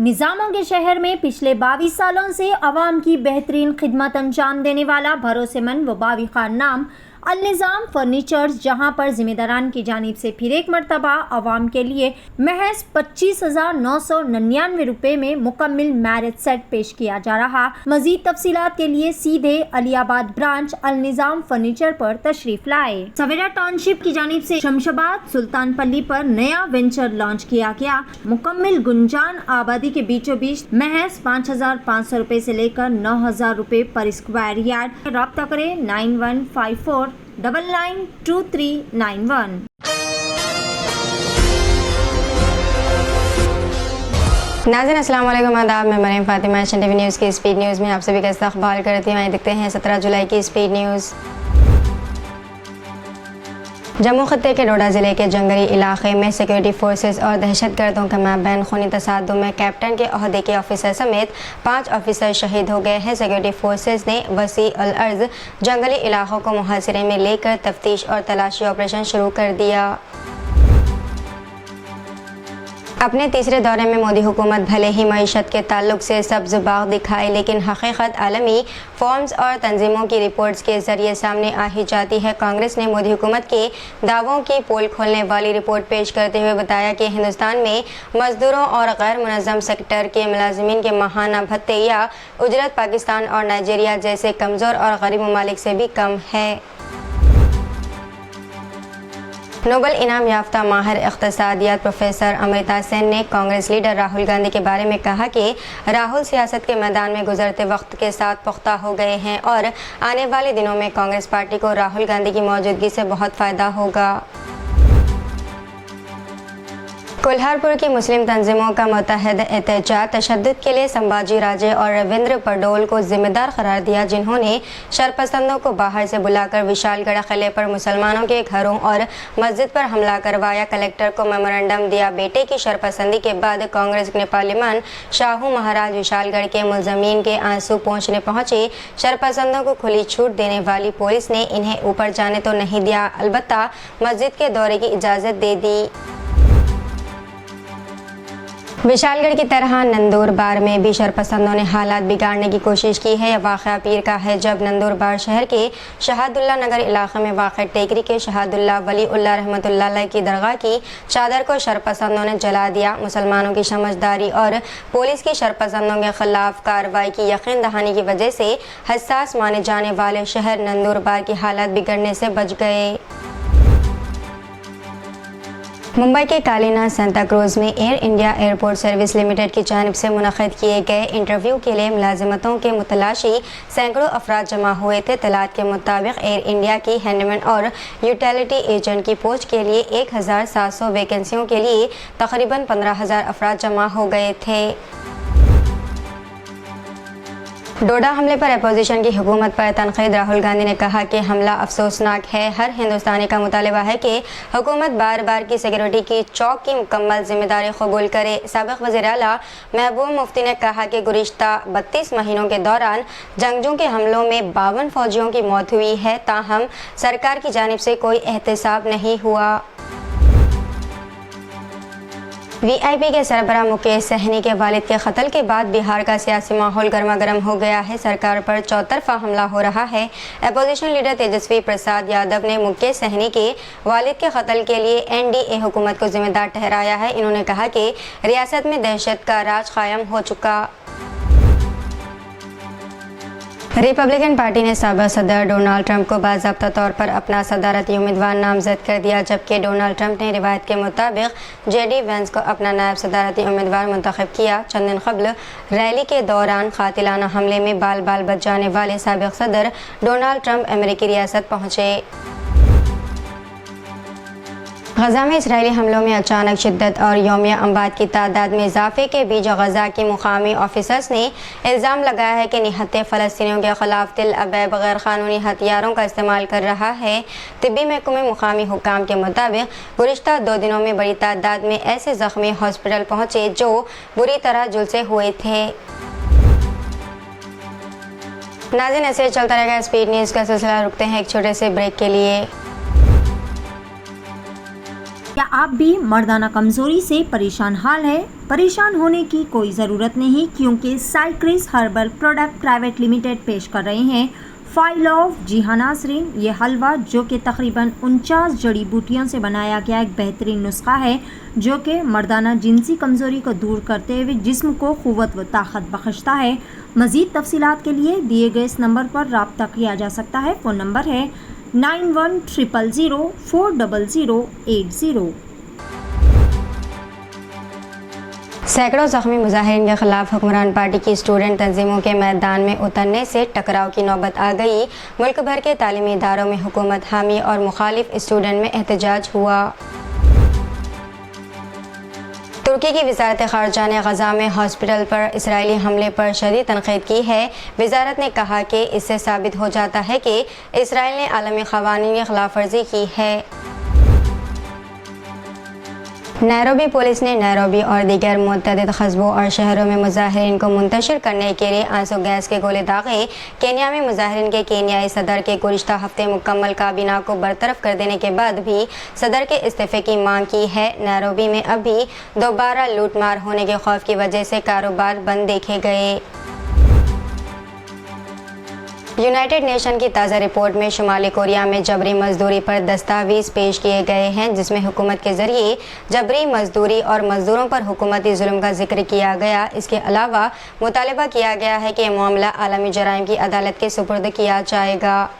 निज़ामों के शहर में पिछले 22 सालों से आवाम की बेहतरीन खिदमत अंजाम देने वाला भरोसेमंद व बाविक़ार नाम अल-निज़ाम फर्नीचर्स, जहां पर ज़िम्मेदारान की जानिब से फिर एक मरतबा आवाम के लिए महज 25,999 रुपये में मुकम्मल मैरिज सेट पेश किया जा रहा। मज़ीद तफसीलात के लिए सीधे अलीआबाद ब्रांच अल-निज़ाम फर्नीचर पर तशरीफ लाए। सवेरा टाउनशिप की जानिब से शमशाबाद सुल्तान पल्ली पर नया वेंचर लॉन्च किया गया। मुकम्मल गुंजान आबादी के बीचों बीच महज 5,500 रुपये से लेकर 9,000 रुपये पर स्क्वायर यार्ड। राब्ता करें 9154 992391। नाज़रीन अस्सलाम वालेकुम, आदाब। मैं Maryam Fatima Asian TV news की स्पीड न्यूज़ में आप सभी का इस्तकबाल करती हूँ। देखते हैं 17 जुलाई की स्पीड न्यूज़। जम्मू खत्ते के डोडा ज़िले के जंगली इलाके में सिक्योरिटी फोर्सेस और दहशतगर्दों के माबैन खूनी तसादुम में कैप्टन के ओहदे के ऑफिसर समेत 5 ऑफिसर शहीद हो गए हैं। सिक्योरिटी फोर्सेस ने वसी अल अर्ज़ जंगली इलाकों को मुहासिरे में लेकर तफ्तीश और तलाशी ऑपरेशन शुरू कर दिया। अपने तीसरे दौरे में मोदी हुकूमत भले ही मईशत के ताल्लुक से सब्ज़ बाग़ दिखाए, लेकिन हकीकत आलमी फॉर्म्स और तंजीमों की रिपोर्ट्स के ज़रिए सामने आ ही जाती है। कांग्रेस ने मोदी हुकूमत के दावों की पोल खोलने वाली रिपोर्ट पेश करते हुए बताया कि हिंदुस्तान में मजदूरों और गैर मुनज़्ज़म सेक्टर के मुलाजिमीन के माहाना भत्ते या उजरत पाकिस्तान और नाइजीरिया जैसे कमज़ोर और गरीब ममालिक से भी कम है। नोबल इनाम याफ्ता माहिर इक़्तिसादियात प्रोफेसर अमृता सेन ने कांग्रेस लीडर राहुल गांधी के बारे में कहा कि राहुल सियासत के मैदान में गुजरते वक्त के साथ पुख्ता हो गए हैं और आने वाले दिनों में कांग्रेस पार्टी को राहुल गांधी की मौजूदगी से बहुत फ़ायदा होगा। कोल्हारपुर की मुस्लिम तंजीमों का मुतहद एहतजाज तशद्दुद के लिए संभाजी राजे और रविंद्र पडोल को जिम्मेदार करार दिया, जिन्होंने शरपसंदों को बाहर से बुलाकर विशालगढ़ किले पर मुसलमानों के घरों और मस्जिद पर हमला करवाया। कलेक्टर को मेमोरेंडम दिया। बेटे की शरपसंदी के बाद कांग्रेस ने पार्लियामान शाहू महाराज विशालगढ़ के मुलजमीन के आंसू पहुँचने पहुँचे। शरपसंदों को खुली छूट देने वाली पुलिस ने इन्हें ऊपर जाने तो नहीं दिया, अलबत्ता मस्जिद के दौरे की इजाज़त दे दी। विशालगढ़ की तरह नंदुरबार में भी शरपसंदों ने हालात बिगाड़ने की कोशिश की है। यह वाक़या पीर का है, जब नंदुरबार शहर के शहादुल्ला नगर इलाके में वाक़ टेकरी के शहादुल्ला वलीउल्लाह रहमतुल्लाह अलैह की दरगाह की चादर को शरपसंदों ने जला दिया। मुसलमानों की समझदारी और पुलिस की शरपसंदों के खिलाफ कार्रवाई की यकीन दहानी की वजह से हसास माने जाने वाले शहर नंदुरबार की हालत बिगड़ने से बच गए। मुंबई के कालीना सांता क्रूज में air India airport service limited की जानिब से मुनक़्क़िद किए गए इंटरव्यू के लिए मुलाजिमतों के मुतलाशी सैकड़ों अफराद जमा हुए थे। तलात के मुताबिक एयर इंडिया की हैंडमैन और यूटिलिटी एजेंट की पोस्ट के लिए 1,700 वैकेंसियों के लिए तकरीबन 15,000 अफराद जमा हो गए थे। डोडा हमले पर अपोजिशन की हुकूमत पर तनकीद। राहुल गांधी ने कहा कि हमला अफसोसनाक है। हर हिंदुस्तानी का मुतालबा है कि हुकूमत बार बार की सिक्योरिटी की चौक की मुकम्मल जिम्मेदारी कबूल करे। साबिक़ वज़ीर आला महबूब मुफ्ती ने कहा कि गुज़िश्ता 32 महीनों के दौरान जंगजू के हमलों में 52 फ़ौजियों की मौत हुई है, ताहम सरकार की जानिब से कोई एहतसाब नहीं हुआ। वीआईपी के सरबराह मुकेश सहनी के वालिद के कत्ल के बाद बिहार का सियासी माहौल गर्मा गर्म हो गया है। सरकार पर चौतरफा हमला हो रहा है। अपोजिशन लीडर तेजस्वी प्रसाद यादव ने मुकेश सहनी के वालिद के कत्ल के लिए एनडीए हुकूमत को जिम्मेदार ठहराया है। इन्होंने कहा कि रियासत में दहशत का राज कायम हो चुका। रिपब्लिकन पार्टी ने साबिक़ सदर डोनाल्ड ट्रंप को बाज़ाब्ता तौर पर अपना सदारती उम्मीदवार नामज़द कर दिया, जबकि डोनाल्ड ट्रंप ने रिवायत के मुताबिक जेडी वेंस को अपना नायब सदारती उम्मीदवार मुंतखब किया। चंद दिन क़ब्ल रैली के दौरान कातिलाना हमले में बाल बाल बच जाने वाले साबिक़ सदर डोनाल्ड ट्रंप अमेरिकी रियासत पहुँचे। गजा में इसराइली हमलों में अचानक शिद्दत और यौमिया अमवात की तादाद में इजाफे के बीच गजा की मुकामी ऑफिसर्स ने इल्ज़ाम लगाया है कि निहत्ते फ़लस्तीनियों के खिलाफ तिल अबैब गैर क़ानूनी हथियारों का इस्तेमाल कर रहा है। तिब्बी महकमे मुकामी हुक्काम के मुताबिक गुज़िश्ता 2 दिनों में बड़ी तादाद में ऐसे ज़ख्मी हॉस्पिटल पहुँचे जो बुरी तरह झुलसे हुए थे। नाज़रीन, ऐसे चलता रहेगा स्पीड न्यूज़ का सिलसिला। रुकते हैं एक छोटे से ब्रेक के लिए। क्या आप भी मर्दाना कमजोरी से परेशान हाल है? परेशान होने की कोई ज़रूरत नहीं, क्योंकि साइक्रिस हर्बल प्रोडक्ट प्राइवेट लिमिटेड पेश कर रहे हैं फाइल ऑफ जी हाँ नाज़रीन, ये हलवा जो कि तकरीबन 49 जड़ी बूटियों से बनाया गया एक बेहतरीन नुस्खा है जो कि मर्दाना जिनसी कमज़ोरी को दूर करते हुए जिस्म को क़ुव्वत व ताकत बख्शता है। मज़ीद तफसीलात के लिए दिए गए इस नंबर पर रब्ता किया जा सकता है। फ़ोन नंबर है 9100040080। सैकड़ों जख्मी मुजाहिरीन के खिलाफ हुक्मरान पार्टी की स्टूडेंट तंजीमों के मैदान में उतरने से टकराव की नौबत आ गई। मुल्क भर के तालीमी इदारों में हुकूमत हामी और मुखालिफ स्टूडेंट में एहतजाज हुआ। तुर्की की वजारत ख़ारजा ने गज़ा में हॉस्पिटल पर इसराइली हमले पर शदीद तनक़ीद की है। वजारत ने कहा कि इससे साबित हो जाता है कि इसराइल ने आलमी क़वानीन की खिलाफ वर्जी की है। नैरोबी पुलिस ने नैरोबी और दीगर मुतअद्दिद कस्बों और शहरों में मुजाहिरीन को मुंतशिर करने के लिए आंसू गैस के गोले दागे। केन्या में मुजाहिरीन के केन्याई सदर के गुज़िश्ता हफ्ते मुकम्मल काबीना को बरतरफ कर देने के बाद भी सदर के इस्तीफ़े की मांग की है। नैरोबी में अब भी दोबारा लूटमार होने के खौफ की वजह से कारोबार बंद देखे गए। यूनाइटेड नेशन की ताज़ा रिपोर्ट में शुमाली कोरिया में जबरी मजदूरी पर दस्तावेज़ पेश किए गए हैं, जिसमें हुकूमत के ज़रिए जबरी मजदूरी और मजदूरों पर हुकूमती जुल्म का जिक्र किया गया। इसके अलावा मुतालबा किया गया है कि यह मामला आलमी जराइम की अदालत के सुपुर्द किया जाएगा।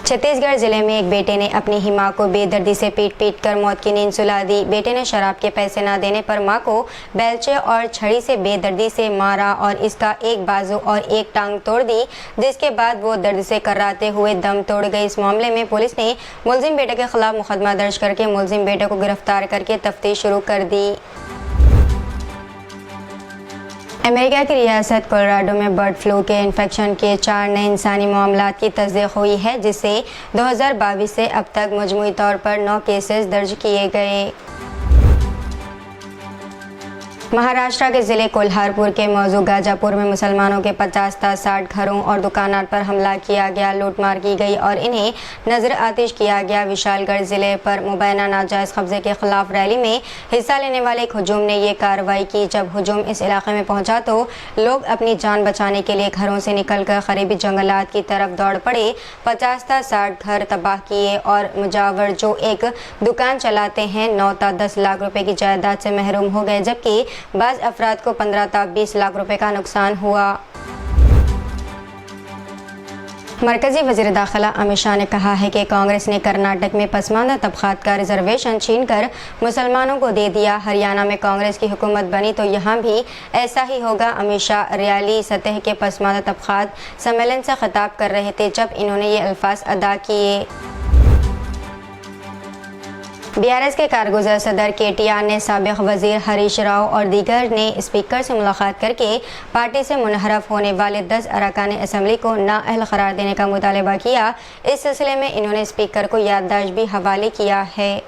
छत्तीसगढ़ जिले में एक बेटे ने अपनी ही मां को बेदर्दी से पीट कर मौत की नींद सुला दी। बेटे ने शराब के पैसे न देने पर मां को बेलचे और छड़ी से बेदर्दी से मारा और इसका एक बाजू और एक टांग तोड़ दी, जिसके बाद वो दर्द से कर्राते हुए दम तोड़ गई। इस मामले में पुलिस ने मुलजिम बेटे के खिलाफ मुकदमा दर्ज करके मुलजिम बेटे को गिरफ्तार करके तफ्तीश शुरू कर दी। अमेरिका की रियासत कोलोराडो में बर्ड फ्लू के इन्फेक्शन के 4 नए इंसानी मामलात की तस्दीक हुई है, जिससे 2022 से अब तक मजमूई तौर पर 9 केसेस दर्ज किए गए। महाराष्ट्र के ज़िले कोल्हारपुर के मौजू गाजापुर में मुसलमानों के 50 से 60 घरों और दुकानात पर हमला किया गया, लूटमार की गई और इन्हें नजर आतिश किया गया। विशालगढ़ ज़िले पर मुबैना नाजायज़ कब्जे के खिलाफ रैली में हिस्सा लेने वाले एक हुजूम ने ये कार्रवाई की। जब हुजूम इस इलाके में पहुंचा तो लोग अपनी जान बचाने के लिए घरों से निकलकर करीबी जंगलात की तरफ दौड़ पड़े। 50 से 60 घर तबाह किए और मुजावर जो एक दुकान चलाते हैं 9 से 10 लाख रुपए की जायदाद से महरूम हो गए, जबकि बाज़ अफराद को 15 से 20 लाख रुपए का नुकसान हुआ। मरकजी वज़ीर दाखिला अमित शाह ने कहा है कि कांग्रेस ने कर्नाटक में पसमानदा तबक़ात का रिजर्वेशन छीनकर मुसलमानों को दे दिया। हरियाणा में कांग्रेस की हुकूमत बनी तो यहाँ भी ऐसा ही होगा। अमित शाह रियाली सतह के पसमानदा तबक़ात सम्मेलन से खिताब कर रहे थे जब इन्होंने ये अल्फाज अदा किए। बीआरएस के कारगुज़र सदर केटीआर ने साबिक़ वज़ीर हरीश राव और दीगर ने स्पीकर से मुलाकात करके पार्टी से मुनहरफ होने वाले 10 अरकान असम्बली को नाअहल करार देने का मुतालबा किया। इस सिलसिले में इन्होंने स्पीकर को याददाश्त भी हवाले किया है।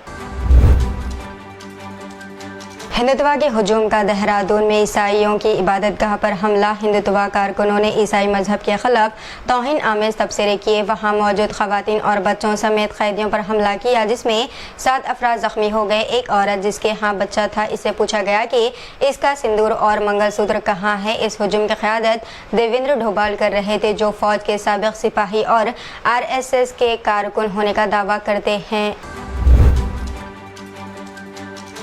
हिंदुत्वा के हुजूम का देहरादून में ईसाइयों की इबादतगाह पर हमला। हिंदुत्वा कारकुनों ने ईसाई मजहब के खिलाफ तौहीन आमेज़ तबसरे किए। वहां मौजूद ख़वातीन और बच्चों समेत कैदियों पर हमला किया, जिसमें 7 अफराद ज़ख्मी हो गए। एक औरत जिसके यहाँ बच्चा था, इससे पूछा गया कि इसका सिंदूर और मंगलसूत्र कहाँ है। इस हुजूम की क़यादत देवेंद्र ढोभाल कर रहे थे, जो फ़ौज के साबिक़ सिपाही और RSS के कारकुन होने का दावा करते हैं।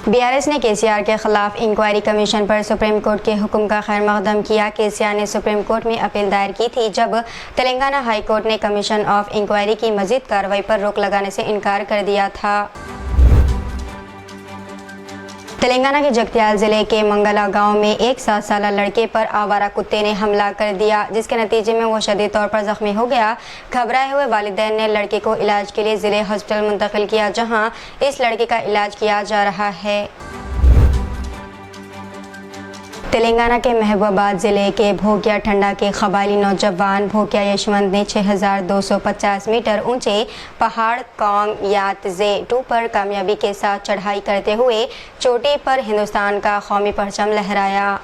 बीआरएस ने केसीआर के खिलाफ इंक्वायरी कमीशन पर सुप्रीम कोर्ट के हुक्म का खैर मकदम किया। केसीआर ने सुप्रीम कोर्ट में अपील दायर की थी, जब तेलंगाना हाई कोर्ट ने कमीशन ऑफ इंक्वायरी की मजीद कार्रवाई पर रोक लगाने से इनकार कर दिया था। तेलंगाना के जगत्याल जिले के मंगला गांव में एक 7 साला लड़के पर आवारा कुत्ते ने हमला कर दिया, जिसके नतीजे में वो शदीद तौर पर जख्मी हो गया। घबराए हुए वालिदैन ने लड़के को इलाज के लिए जिले हॉस्पिटल मुंतकिल किया, जहां इस लड़के का इलाज किया जा रहा है। तेलंगाना के महबूबाबाद ज़िले के भोगिया ठंडा के कबायली नौजवान भोगिया यशवंत ने 6250 मीटर ऊंचे पहाड़ कौंग यातजे 2 पर कामयाबी के साथ चढ़ाई करते हुए चोटी पर हिंदुस्तान का कौमी परचम लहराया।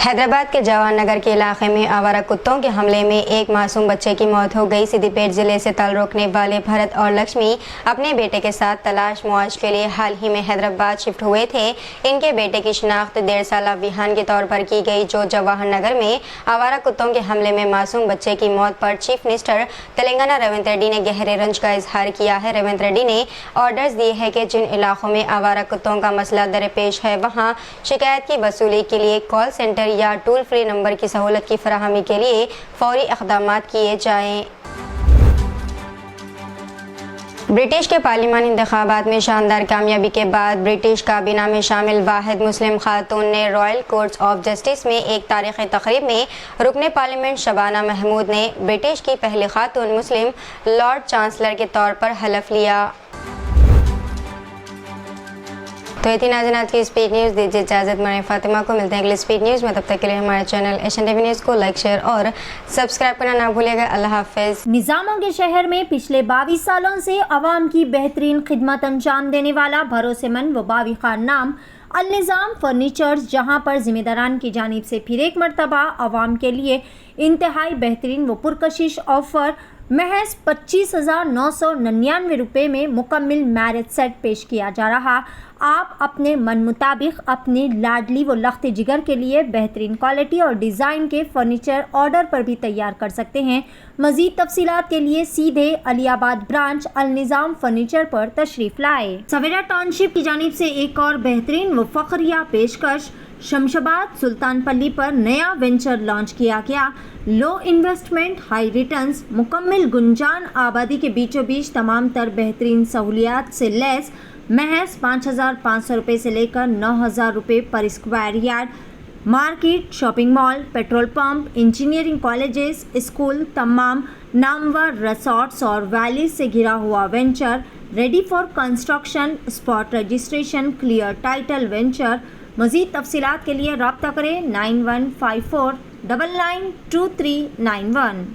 حیدرآباد کے جواہر نگر کے علاقے میں آوارہ کتوں کے حملے میں ایک معصوم بچے کی موت ہو گئی۔ سدی پیٹ ضلع سے تعلق رکھنے والے بھرت اور لکشمی اپنے بیٹے کے ساتھ تلاش معاش کے لیے حال ہی میں حیدرآباد شفٹ ہوئے تھے۔ ان کے بیٹے کی شناخت 1.5 سالہ ویہان کے طور پر کی گئی، جو جواہر نگر میں آوارہ کتوں کے حملے میں معصوم بچے کی موت پر چیف منسٹر تلنگانہ ریونت ریڈی نے گہرے رنج کا اظہار کیا ہے۔ ریونت ریڈی نے آرڈرز دیے ہیں کہ جن علاقوں میں آوارہ کتوں کا مسئلہ درپیش ہے وہاں شکایت کی وصولی کے لیے کال سینٹر یا ٹول فری نمبر کی سہولت کی فراہمی کے لیے فوری اقدامات کیے جائیں۔ برٹش کے پارلیمانی انتخابات میں شاندار کامیابی کے بعد برٹش کابینہ میں شامل واحد مسلم خاتون نے رائل کورٹس آف جسٹس میں ایک تاریخی تقریب میں رکن پارلیمنٹ شبانہ محمود نے برٹش کی پہلی خاتون مسلم لارڈ چانسلر کے طور پر حلف لیا۔ تو یہ تھی ناظرین آج کی اسپیڈ نیوز، دیجیے اجازت، میں فاطمہ کو ملتے ہیں اگلی اسپیڈ نیوز میں، تب تک کے لیے ہمارے channel Asian T V news کو لائک شیئر اور سبسکرائب کرنا نہ بھولے گا۔ اللہ حافظ۔ نظاموں کے شہر میں پچھلے 22 سالوں سے عوام کی بہترین خدمت انجام دینے والا بھروسے مند و باوقار نام النظام فرنیچرز، جہاں پر ذمہ داران کی جانب سے پھر ایک مرتبہ عوام کے لیے انتہائی بہترین و پرکشش آفر محض 25,999 روپے میں مکمل میرج سیٹ پیش کیا جا رہا۔ آپ اپنے من مطابق اپنی لاڈلی و لخت جگر کے لیے بہترین کوالٹی اور ڈیزائن کے فرنیچر آرڈر پر بھی تیار کر سکتے ہیں۔ مزید تفصیلات کے لیے سیدھے علی آباد برانچ النظام فرنیچر پر تشریف لائے۔ سویرا ٹاؤن شپ کی جانب سے ایک اور بہترین و فخریہ پیشکش، شمشاباد سلطان پلی پر نیا وینچر لانچ کیا گیا۔ لو انویسٹمنٹ ہائی ریٹرنز، مکمل گنجان آبادی کے بیچوں بیچ تمام تر بہترین سہولیات سے لیس، محض 5,500 روپے سے لے کر 9,000 روپے پر square yard. Market, shopping mall, petrol pump, engineering colleges, school, تمام نامور ریسارٹس اور ویلیز سے گھرا ہوا venture, ready for construction, spot registration, clear title venture. مزید تفصیلات کے لیے رابطہ کریں 9154992391۔